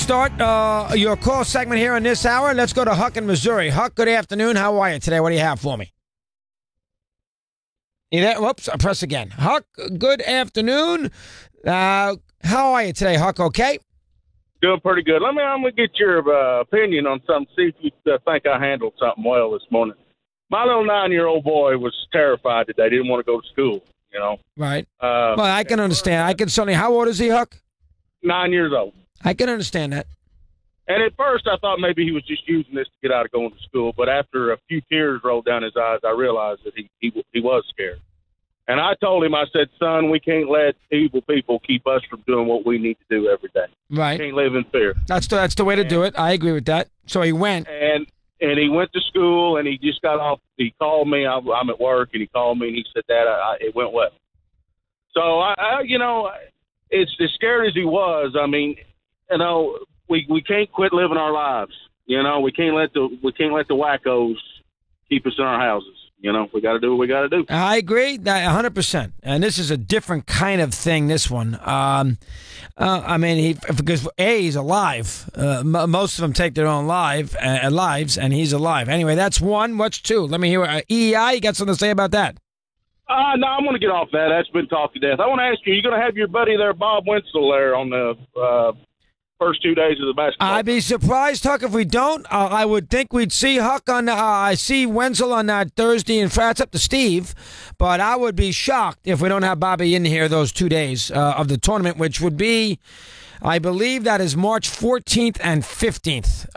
start your call segment here in this hour. Let's go to Huck in Missouri. Huck, good afternoon. How are you today? What do you have for me? You there? Whoops, I press again. Huck, good afternoon. How are you today, Huck? Okay? Doing pretty good. I'm gonna get your opinion on something. See if you think I handled something well this morning. My little 9-year-old boy was terrified today. Didn't want to go to school. You know. Right. Well, I can understand. I can certainly. How old is he, Huck? 9 years old. I can understand that. And at first, I thought maybe he was just using this to get out of going to school. But after a few tears rolled down his eyes, I realized that he was scared. And I told him, I said, son, we can't let evil people keep us from doing what we need to do every day. Right. We can't live in fear. That's the way to do it. I agree with that. So he went. And he went to school, and he just got off. He called me. I'm at work, and he called me, and he said, Dad, it went well. So, it's as scared as he was. I mean, we can't quit living our lives. We can't let the wackos keep us in our houses. We got to do what we got to do. I agree, 100%. And this is a different kind of thing. This one, because he's alive. Most of them take their own lives, and he's alive. Anyway, that's one. What's two? Let me hear. EEI, you got something to say about that? No, I'm going to get off that. That's been talked to death. I want to ask you, you're going to have your buddy there, Bob Wenzel, there on the first 2 days of the basketball. I'd be surprised, Huck, if we don't. I would think we'd see Huck on. I see Wenzel on that Thursday, and it's up to Steve. But I would be shocked if we don't have Bobby in here those 2 days of the tournament, which would be, I believe that is March 14th and 15th.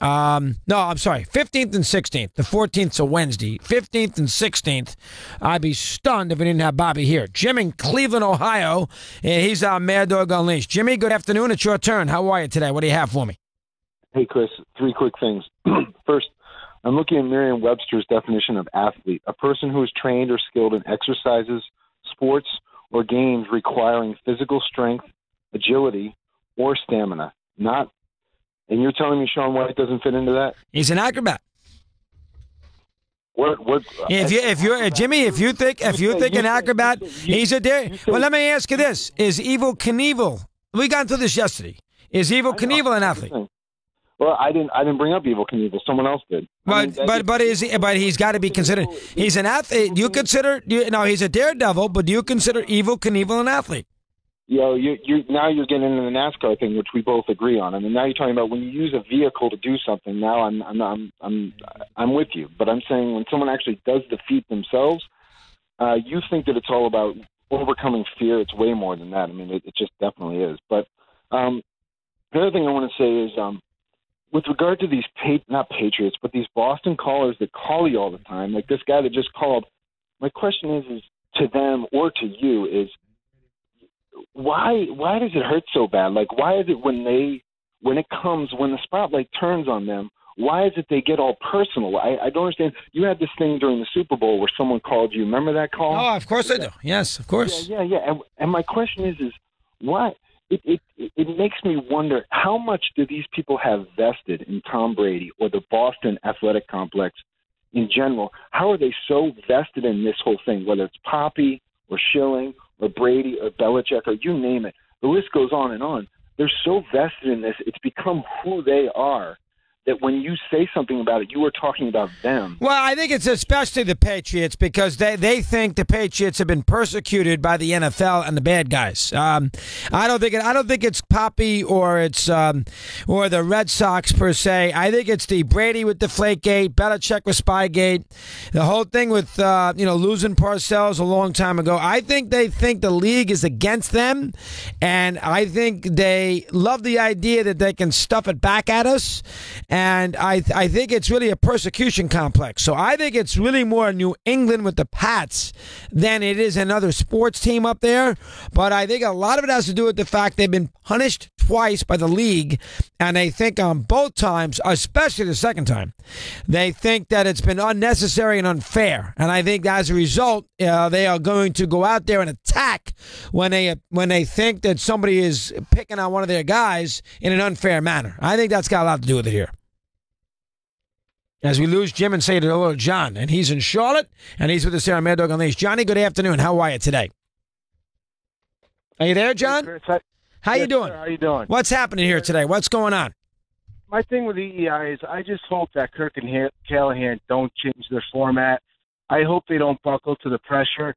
No, I'm sorry, 15th and 16th. The 14th's a Wednesday. 15th and 16th. I'd be stunned if we didn't have Bobby here. Jim in Cleveland, Ohio. He's our Mad Dog Unleashed. Jimmy, good afternoon. It's your turn. How are you today? What do you have for me? Hey, Chris, 3 quick things. First, I'm looking at Merriam-Webster's definition of athlete, a person who is trained or skilled in exercises, sports, or games requiring physical strength, agility, or stamina. And you're telling me Saun White doesn't fit into that? He's an acrobat. What? If you think an acrobat, he's a dare. Well, let me ask you this: is Evel Knievel? We got into this yesterday. Is Evel Knievel an athlete? Well, I didn't bring up Evel Knievel. Someone else did. But he's got to be considered. He's an athlete. He's a daredevil. But do you consider Evel Knievel an athlete? Now you're getting into the NASCAR thing, which we both agree on. I mean, now you're talking about when you use a vehicle to do something. Now I'm with you, but I'm saying when someone actually does the feat themselves, you think that it's all about overcoming fear. It's way more than that. I mean, it just definitely is. But the other thing I want to say is, with regard to these not Patriots, but these Boston callers that call you all the time, like this guy that just called. My question is to them or to you is, why does it hurt so bad? Like, why is it when the spotlight turns on them, why is it they get all personal? I don't understand. You had this thing during the Super Bowl where someone called you. Remember that call? Oh, of course I do. Yes, of course. Yeah. And my question is why? It makes me wonder, how much do these people have vested in Tom Brady or the Boston Athletic Complex in general? How are they so vested in this whole thing, whether it's Poppy or Schilling or Brady or Belichick or you name it? The list goes on and on. They're so vested in this, it's become who they are, that when you say something about it, you are talking about them. Well, I think it's especially the Patriots because they think the Patriots have been persecuted by the NFL and the bad guys. I don't think it's Poppy or it's or the Red Sox per se. I think it's the Brady with Deflategate, Belichick with Spygate, the whole thing with losing Parcells a long time ago. I think they think the league is against them, and I think they love the idea that they can stuff it back at us. And I think it's really a persecution complex. So I think it's really more New England with the Pats than it is another sports team up there. But I think a lot of it has to do with the fact they've been punished twice by the league. And they think on both times, especially the second time, they think that it's been unnecessary and unfair. And I think as a result, they are going to go out there and attack when they think that somebody is picking on one of their guys in an unfair manner. I think that's got a lot to do with it here. As we lose Jim and say hello to John, and he's in Charlotte, and he's with us here on Mad Dog Unleashed. Johnny, good afternoon. How are you today? Are you there, John? Hey, Chris, how you doing? Sir, how you doing? What's happening here today? What's going on? my thing with EEI is I just hope that Kirk and Callahan don't change their format. I hope they don't buckle to the pressure.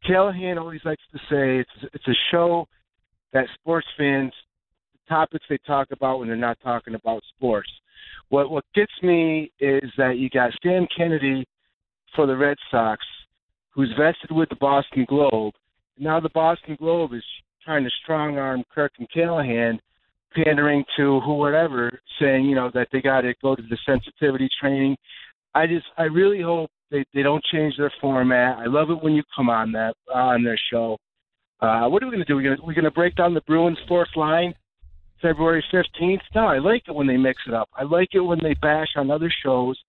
Callahan always likes to say it's a show that sports fans, the topics they talk about when they're not talking about sports. What gets me is that you got Stan Kennedy for the Red Sox, who's vested with the Boston Globe. Now the Boston Globe is trying to strong-arm Kirk and Callahan, pandering to whoever, saying, that they got to go to the sensitivity training. I really hope they don't change their format. I love it when you come on their show. What are we going to do? We're going to break down the Bruins' fourth line February 15th? No, I like it when they mix it up. I like it when they bash on other shows.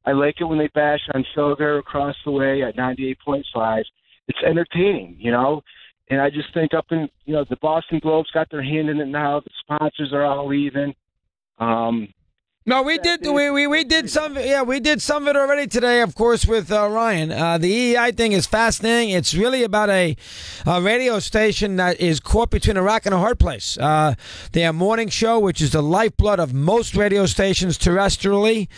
I like it when they bash on Felger across the way at 98.5. It's entertaining, And I just think up in, the Boston Globe's got their hand in it now. The sponsors are all leaving. No, we did some of it already today, of course, with Ryan. The EEI thing is fascinating. It's really about a radio station that is caught between a rock and a hard place. Their morning show, which is the lifeblood of most radio stations terrestrially,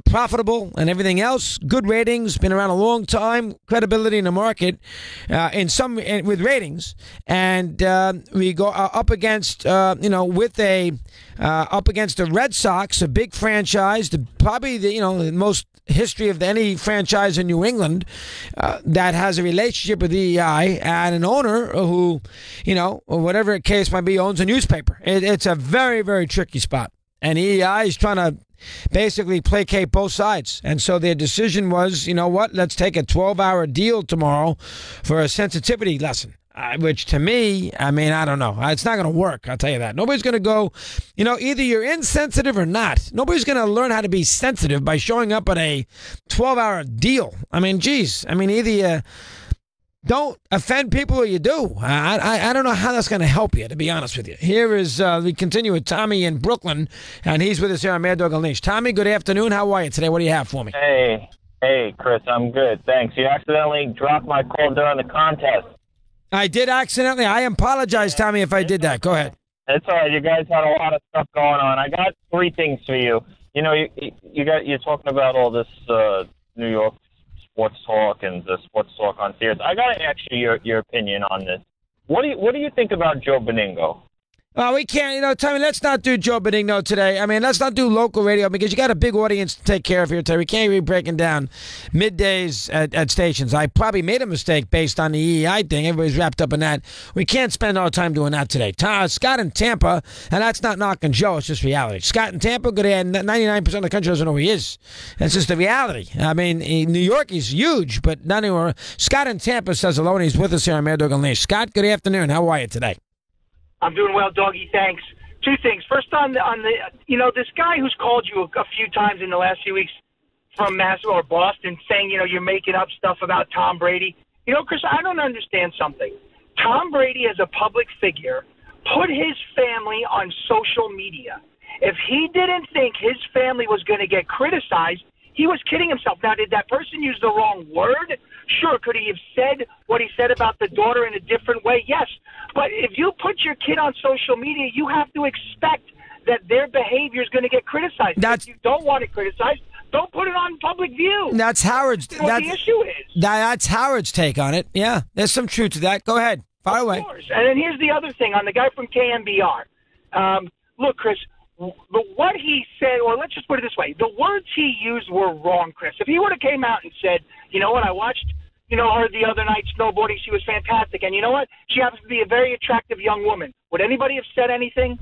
profitable and everything else, good ratings, been around a long time, credibility in the market, with ratings, and we go up against up against the Red Sox, a big franchise, probably the most history of any franchise in New England that has a relationship with EEI, and an owner who, whatever the case might be, owns a newspaper. It's a very, very tricky spot. And EEI is trying to basically placate both sides. And so their decision was, let's take a 12-hour deal tomorrow for a sensitivity lesson. Which to me, I don't know. It's not going to work. I'll tell you that. Nobody's going to go, either you're insensitive or not. Nobody's going to learn how to be sensitive by showing up at a 12-hour deal. Either you don't offend people or you do. I don't know how that's going to help you, to be honest with you. Here is, we continue with Tommy in Brooklyn, and he's with us here on Mad Dog Unleashed. Tommy, good afternoon. How are you today? What do you have for me? Hey, Chris, I'm good. Thanks. You accidentally dropped my call during the contest. I did accidentally. I apologize, Tommy, if I did that. Go ahead. It's all right. You guys had a lot of stuff going on. I got three things for you. You're talking about all this New York sports talk and the sports talk on Sirius. I got to ask you your opinion on this. What do you think about Joe Benigno? We can't, Tommy, let's not do Joe Benigno today. Let's not do local radio because you got a big audience to take care of here today. We can't be breaking down middays at stations. I probably made a mistake based on the EEI thing. Everybody's wrapped up in that. We can't spend our time doing that today. Scott in Tampa, and that's not knocking Joe, it's just reality. Scott in Tampa, good at 99% of the country doesn't know who he is. That's just the reality. New York is huge, but not anymore. Scott in Tampa says hello, and he's with us here on Mad Dog Unleashed. Scott, good afternoon. How are you today? I'm doing well, Doggy. Thanks. Two things. First, on the this guy who's called you a few times in the last few weeks from Mass or Boston, saying you're making up stuff about Tom Brady. Chris, I don't understand something. Tom Brady, as a public figure, put his family on social media. If he didn't think his family was going to get criticized, he was kidding himself. Now, did that person use the wrong word? Sure. Could he have said what he said about the daughter in a different way? Yes. But if you put your kid on social media, you have to expect that their behavior is going to get criticized. If you don't want it criticized, don't put it on public view. That's Howard's. What the issue is. That's Howard's take on it. Yeah, there's some truth to that. Go ahead. Fire away. Of course. And then here's the other thing on the guy from KMBR. Look, Chris, what he said, or let's just put it this way, the words he used were wrong, Chris. If he would have came out and said, you know what, I watched her the other night snowboarding, she was fantastic, and you know what, she happens to be a very attractive young woman, would anybody have said anything?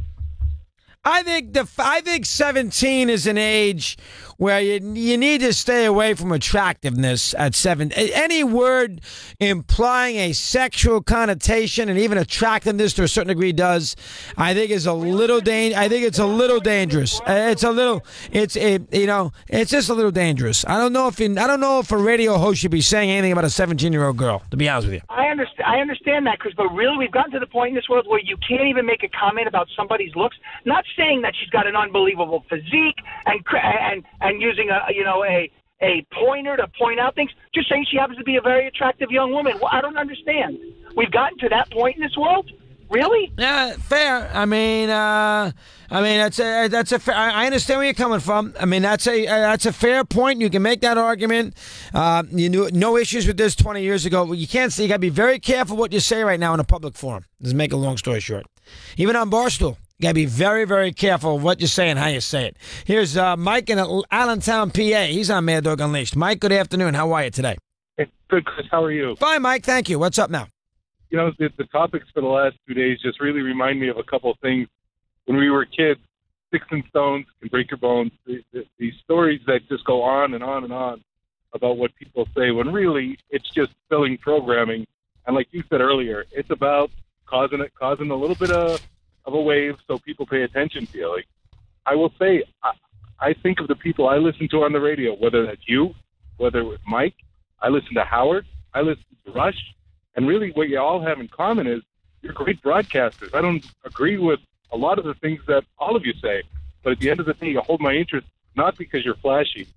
I think 17 is an age where you need to stay away from attractiveness at 7. Any word implying a sexual connotation and even attractiveness to a certain degree does, I think is a little I think it's a little dangerous. It's just a little dangerous. I don't know if a radio host should be saying anything about a 17-year-old girl, to be honest with you. I understand that, Chris, but really we've gotten to the point in this world where you can't even make a comment about somebody's looks. Not saying that she's got an unbelievable physique and using a pointer to point out things, just saying she happens to be a very attractive young woman. Well, I don't understand. We've gotten to that point in this world. Really? Yeah, fair. I mean, that's a fair. I understand where you're coming from. I mean, that's a fair point. You can make that argument. You knew no issues with this 20 years ago. You can't say. You got to be very careful what you say right now in a public forum. Let's make a long story short. Even on Barstool, you got to be very, very careful what you say and how you say it. Here's Mike in Allentown, PA. He's on Mad Dog Unleashed. Mike, good afternoon. How are you today? Good, Chris. How are you? Fine, Mike. Thank you. What's up now? You know, the topics for the last 2 days just really remind me of a couple of things. When we were kids, sticks and stones can break your bones. These stories that just go on and on and on about what people say, when really it's just filling programming. And like you said earlier, it's about causing a little bit of a wave so people pay attention to you. Like, I will say, I think of the people I listen to on the radio, whether that's you, whether it's Mike, I listen to Howard, I listen to Rush. And really what you all have in common is you're great broadcasters. I don't agree with a lot of the things that all of you say, but at the end of the day, you hold my interest not because you're flashy,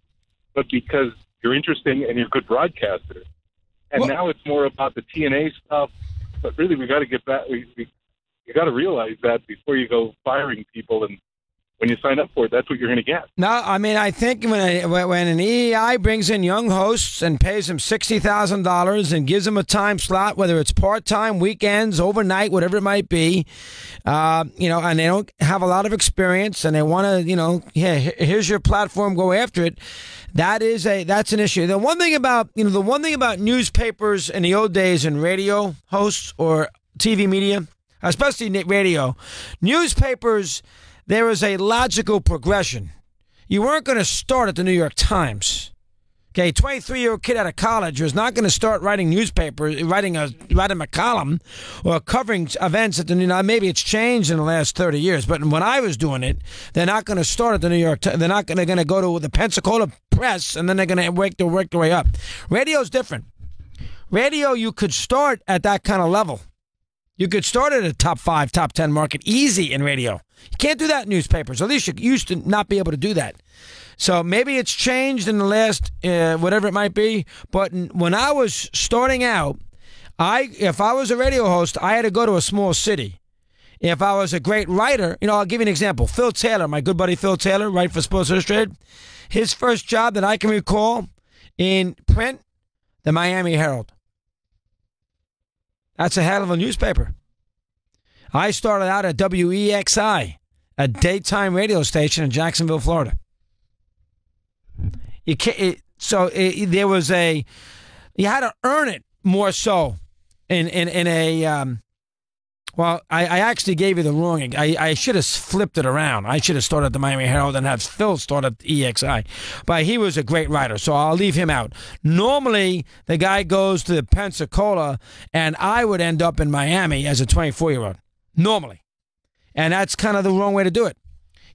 but because you're interesting and you're good broadcasters. And now it's more about the TNA stuff, but really we got to get back. You got to realize that before you go firing people, and when you sign up for it, that's what you're going to get. No, I mean, I think when an EEI brings in young hosts and pays them $60,000 and gives them a time slot, whether it's part-time, weekends, overnight, whatever it might be, and they don't have a lot of experience and they want to, here's your platform, go after it. That's an issue. The one thing about newspapers in the old days and radio hosts or TV media, especially radio, newspapers, there was a logical progression. You weren't going to start at the New York Times. Okay, 23-year-old kid out of college was not going to start writing newspapers, writing a column or covering events at the New York. Maybe it's changed in the last 30 years, but when I was doing it, they're not going to start at the New York Times. They're not going to go to the Pensacola Press, and then they're going to work their way up. Radio's different. Radio, you could start at that kind of level. You could start at a top 5, top 10 market easy in radio. You can't do that in newspapers. At least you used to not be able to do that. So maybe it's changed in the last, whatever it might be. But when I was starting out, if I was a radio host, I had to go to a small city. If I was a great writer, I'll give you an example. Phil Taylor, my good buddy Phil Taylor, write for Sports Illustrated. His first job that I can recall in print, the Miami Herald. That's a hell of a newspaper. I started out at WEXI, a daytime radio station in Jacksonville, Florida. You had to earn it more so I actually gave you the wrong. I should have flipped it around. I should have started at the Miami Herald and had Phil start at EXI. But he was a great writer, so I'll leave him out. Normally, the guy goes to Pensacola, and I would end up in Miami as a 24-year-old. Normally. And that's kind of the wrong way to do it.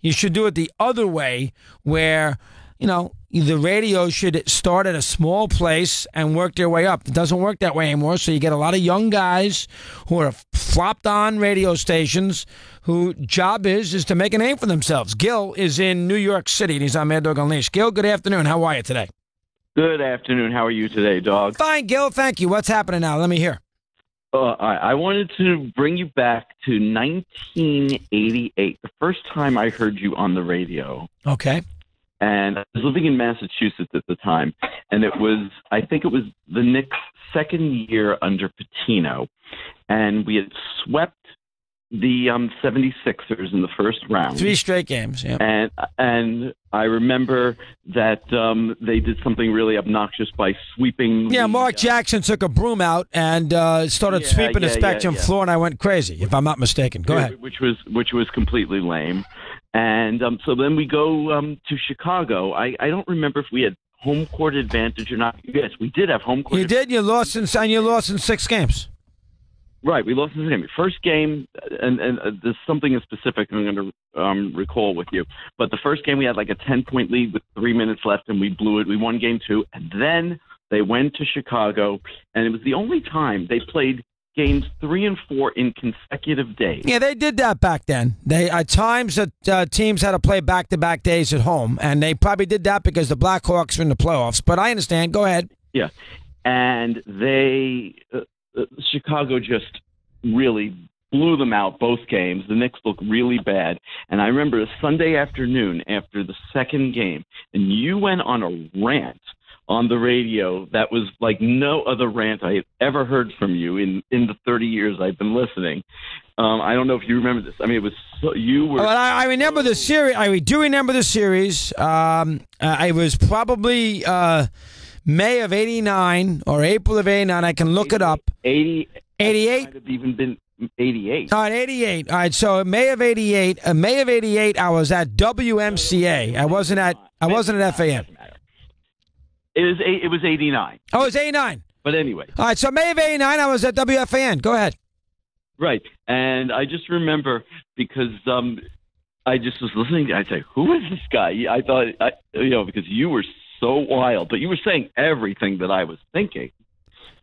You should do it the other way where, the radio should start at a small place and work their way up. It doesn't work that way anymore, so you get a lot of young guys who are flopped on radio stations whose job is to make a name for themselves. Gil is in New York City, and he's on Mad Dog Unleashed. Gil, good afternoon. How are you today? Good afternoon. How are you today, dog? Fine, Gil. Thank you. What's happening now? Let me hear. I wanted to bring you back to 1988, the first time I heard you on the radio. Okay. And I was living in Massachusetts at the time, and I think it was the Knicks' second year under Pitino, and we had swept the 76ers in the first round. 3 straight games, yeah. And I remember that they did something really obnoxious by sweeping. Yeah, Mark Jackson took a broom out and started sweeping the Spectrum floor, and I went crazy, if I'm not mistaken. Go ahead. Which was completely lame. And so then we go to Chicago. I don't remember if we had home court advantage or not. Yes, we did have home court. You did. You lost in 6 games. Right, we lost in the game. First game, and there's something specific I'm going to recall with you. But the first game, we had like a 10-point lead with 3 minutes left, and we blew it. We won game 2, and then they went to Chicago, and it was the only time they played games 3 and 4 in consecutive days. Yeah, they did that back then. They at times that teams had to play back-to-back days at home, and they probably did that because the Blackhawks were in the playoffs. But I understand. Go ahead. Yeah, and they Chicago just really blew them out both games. The Knicks looked really bad. And I remember a Sunday afternoon after the second game, and you went on a rant on the radio that was like no other rant I had ever heard from you in the 30 years I've been listening. I don't know if you remember this. I mean, it was you were. Well, I remember the series. I do remember the series. I was probably May of '89 or April of '89. I can look it up. 88. '88. Might have even been 88. All right, '88. All right, so May of '88. May of '88. I was at WMCA. I wasn't at FAN. It was 89. Oh, it was '89. But anyway. All right, so May of '89. I was at WFAN. Go ahead. Right, and I just remember because I just was listening. I say, "Who is this guy?" I thought, because you were so wild, but you were saying everything that I was thinking,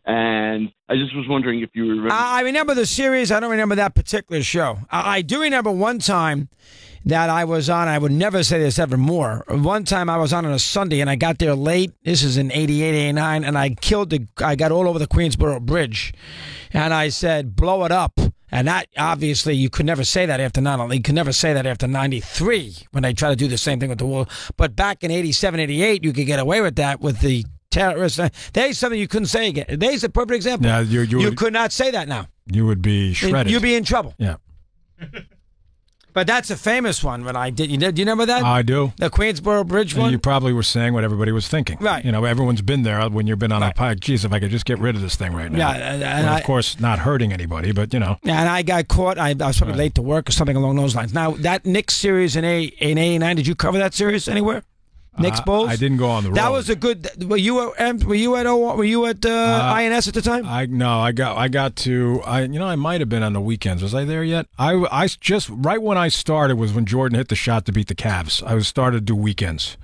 and I just was wondering if you remember. I remember the series. I don't remember that particular show. I do remember one time that I was on. I would never say this ever more. One time I was on a Sunday and I got there late. This is in '88, '89, and I got all over the Queensboro Bridge, and I said, "Blow it up." And that, obviously, you could never say that after you could never say that after '93 when they try to do the same thing with the wall. But back in '87, '88, you could get away with that with the terrorists. There's something you couldn't say again. There's a perfect example. Yeah, you could not say that now. You would be shredded. You'd be in trouble. Yeah. But that's a famous one. When I did, do you remember that? I do. The Queensboro Bridge one. You probably were saying what everybody was thinking. Right. Everyone's been there when you've been on a pike. Geez, if I could just get rid of this thing right now. Yeah, and of course, not hurting anybody, but Yeah, and I got caught. I was probably late to work or something along those lines. Now that Knicks series in '89, did you cover that series anywhere? Knicks Bulls. I didn't go on the road. That was a good. Were you at INS at the time? I got to. I might have been on the weekends. Was I there yet? I just right when I started was when Jordan hit the shot to beat the Cavs. I started to do weekends.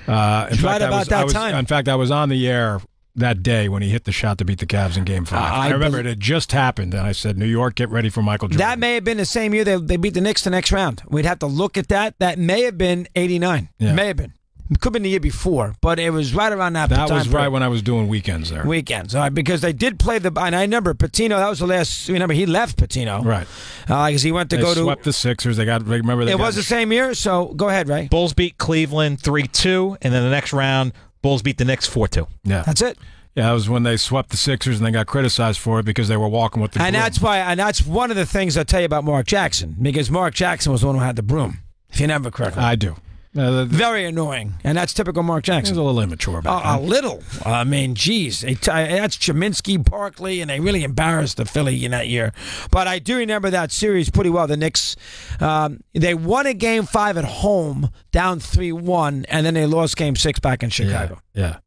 In fact, I was on the air that day when he hit the shot to beat the Cavs in Game 5. I remember it had just happened, and I said, "New York, get ready for Michael Jordan." That may have been the same year they beat the Knicks the next round. We'd have to look at that. That may have been '89. Yeah. May have been. It could have been the year before, but it was right around that time. That was right when I was doing weekends there. Weekends, all right, because they did play and I remember Patino. That was the last. Remember, he left Patino, right? Because he went to go to. They swept the Sixers. It was the same year. So go ahead, Ray. Bulls beat Cleveland 3-2, and then the next round, Bulls beat the Knicks 4-2. Yeah, that's it. Yeah, that was when they swept the Sixers and they got criticized for it because they were walking with the broom. That's one of the things I tell you about Mark Jackson, because Mark Jackson was the one who had the broom. If you remember correctly, I do. Very annoying, and that's typical Mark Jackson. He's a little immature about that. A little. I mean, geez. That's Cheminsky, Barkley, and they really embarrassed the Philly in that year. But I do remember that series pretty well. The Knicks, they won a Game 5 at home, down 3-1, and then they lost Game 6 back in Chicago. Yeah.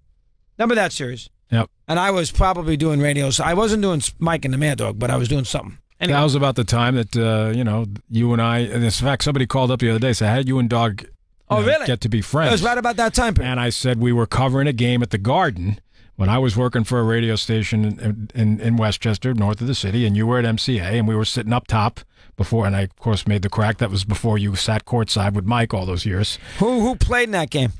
Remember that series? Yep. And I was probably doing radio. So I wasn't doing Mike and the Mad Dog, but I was doing something. Anyway. That was about the time that, you and I, and in fact, somebody called up the other day and said, how did you and Dog really? Get to be friends? It was right about that time period. And I said we were covering a game at the Garden when I was working for a radio station in Westchester, north of the city, and you were at MCA, and we were sitting up top before, and I, of course, made the crack. That was before you sat courtside with Mike all those years. Who played in that game?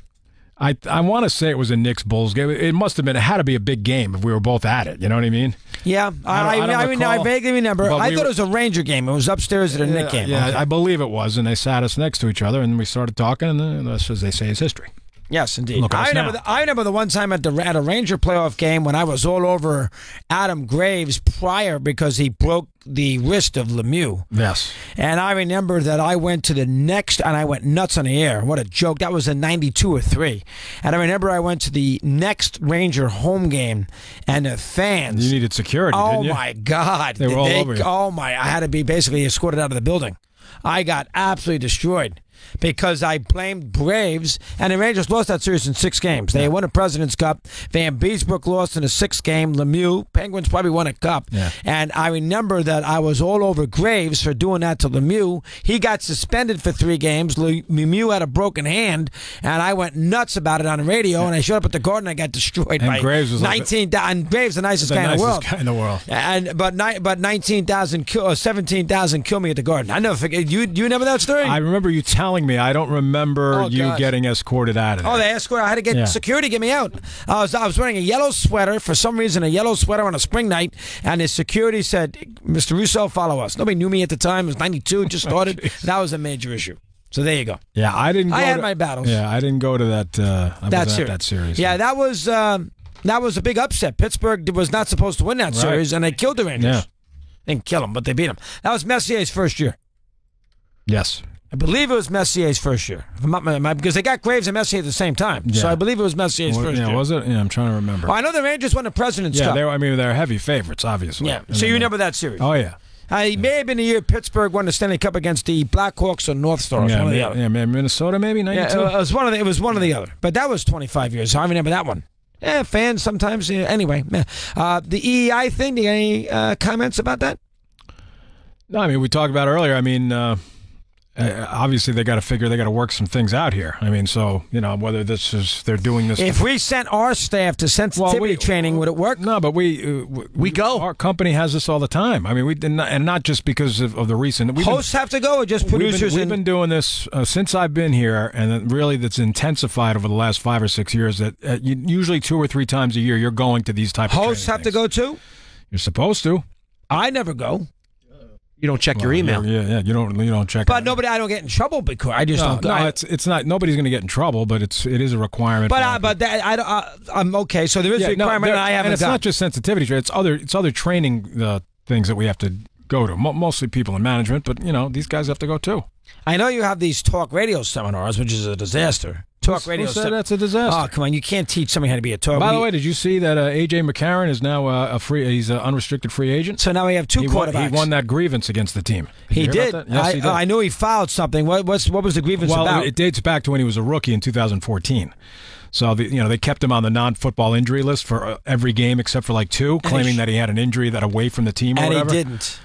I want to say it was a Knicks Bulls game. It must have been. It had to be a big game if we were both at it. You know what I mean? Yeah, I vaguely remember. I thought it was a Ranger game. It was upstairs at a Knicks game. Yeah, okay. I believe it was, and they sat us next to each other, and we started talking, and the rest, as they say, is history. Yes, indeed. I remember the one time at a Ranger playoff game when I was all over Adam Graves prior because he broke the wrist of Lemieux. Yes. And I remember that I went to the next, and I went nuts on the air. What a joke. That was in 92 or 3. And I remember I went to the next Ranger home game, and the fans. You needed security, didn't you? Oh, my God. They were all over you. Oh, my. I had to be basically escorted out of the building. I got absolutely destroyed because I blamed Braves, and the Rangers lost that series in 6 games. They won a President's Cup. Van Beesbrook lost in the 6th game. Lemieux, Penguins probably won a cup. Yeah. And I remember that I was all over Graves for doing that to Lemieux. He got suspended for 3 games. Lemieux had a broken hand, and I went nuts about it on the radio, and I showed up at the Garden. I got destroyed by Graves was 19. And Graves, the nicest guy in the world. In the world. But 19,000 or 17,000 killed me at the Garden. I never forget. You remember that story? I remember you telling telling me. I don't remember Oh, you gosh. getting escorted out of there. Oh, they escorted. I had to get security to get me out. I was wearing a yellow sweater for some reason, a yellow sweater on a spring night, and the security said, "Mr. Russo, follow us." Nobody knew me at the time. It was '92, just started. That was a major issue. So there you go. Yeah, I didn't. I had my battles. Yeah, I didn't go to that. That series. Yeah, that was a big upset. Pittsburgh was not supposed to win that series, and they killed the Rangers. Yeah. Didn't kill them, but they beat them. That was Messier's first year. Yes. I believe it was Messier's first year. If I'm not, because they got Graves and Messier at the same time. Yeah. So I believe it was Messier's first year. Was it? Yeah, I'm trying to remember. Well, I know the Rangers won the President's Cup. They're heavy favorites, obviously. Yeah. So you remember that series? Oh, yeah. It may have been the year Pittsburgh won the Stanley Cup against the Blackhawks or North Stars. Yeah, one or the other. Minnesota maybe, 92? Yeah, it was one of the other. But that was 25 years, so I remember that one. Fans sometimes. Anyway, the EEI thing, do you have any comments about that? No, I mean, we talked about earlier. I mean, obviously they got to work some things out here. I mean, so, whether they're doing this. If we sent our staff to sensitivity training, would it work? No, but we go. Our company has this all the time. I mean, and not just because of the recent. Hosts have to go, or just producers? We've been doing this since I've been here, and really that's intensified over the last 5 or 6 years. That usually 2 or 3 times a year you're going to these type of hosts have to go too. You're supposed to. I never go. You don't check your email. Yeah, you don't check. But I don't get in trouble because I just don't go. No, it's not. Nobody's going to get in trouble, but it is a requirement. But I'm okay. So there is a requirement, and I haven't. And it's done. not just sensitivity training. It's other training things that we have to go to. Mostly people in management, but these guys have to go too. I know you have these talk radio seminars, which is a disaster. Talk radio. Who said that's a disaster? Oh, come on! You can't teach somebody how to be a talk. By the way, did you see that AJ McCarron is now he's an unrestricted free agent? So now we have two quarterbacks. He won that grievance against the team. He did. Yes, he did. I knew he filed something. What was the grievance about? Well, it dates back to when he was a rookie in 2014. So they kept him on the non-football injury list for every game except for like 2, claiming that he had an injury that away from the team or and whatever. He didn't.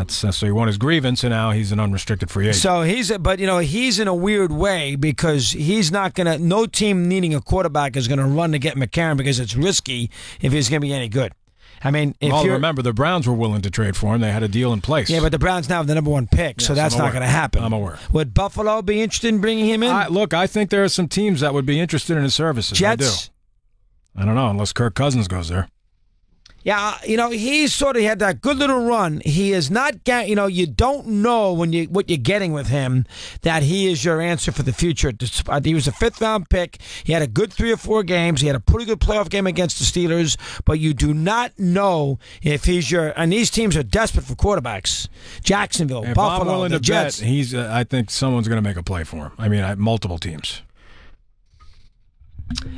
So he won his grievance, and now he's an unrestricted free agent. So he's in a weird way because he's not gonna. No team needing a quarterback is gonna run to get McCarron because it's risky if he's gonna be any good. I mean, remember the Browns were willing to trade for him; they had a deal in place. Yeah, but the Browns now have the number 1 pick, so that's not going to happen. I'm aware. Would Buffalo be interested in bringing him in? Look, I think there are some teams that would be interested in his services. Jets. I don't know unless Kirk Cousins goes there. Yeah, he sort of had that good little run. He is not, you don't know what you're getting with him that he is your answer for the future. He was a 5th-round pick. He had a good 3 or 4 games. He had a pretty good playoff game against the Steelers, but you do not know if he's and these teams are desperate for quarterbacks. Jacksonville, if Buffalo, I'm willing the to Jets. Bet, I think someone's going to make a play for him. I mean, multiple teams.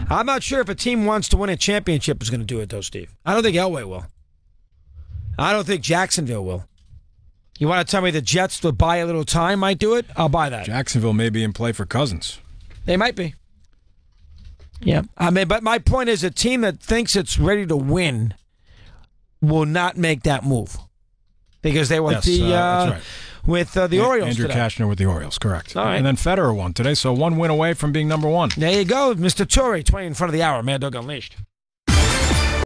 I'm not sure if a team wants to win a championship is going to do it, though, Steve. I don't think Elway will. I don't think Jacksonville will. You want to tell me the Jets will buy a little time might do it? I'll buy that. Jacksonville may be in play for Cousins. They might be. Yeah. I mean, but my point is a team that thinks it's ready to win will not make that move because they want that's right. With the Orioles Andrew today. Kashner with the Orioles, correct. All right. And then Federer won today, so 1 win away from being number 1. There you go. Mr. Torrey, 20 in front of the hour. Mad Dog Unleashed.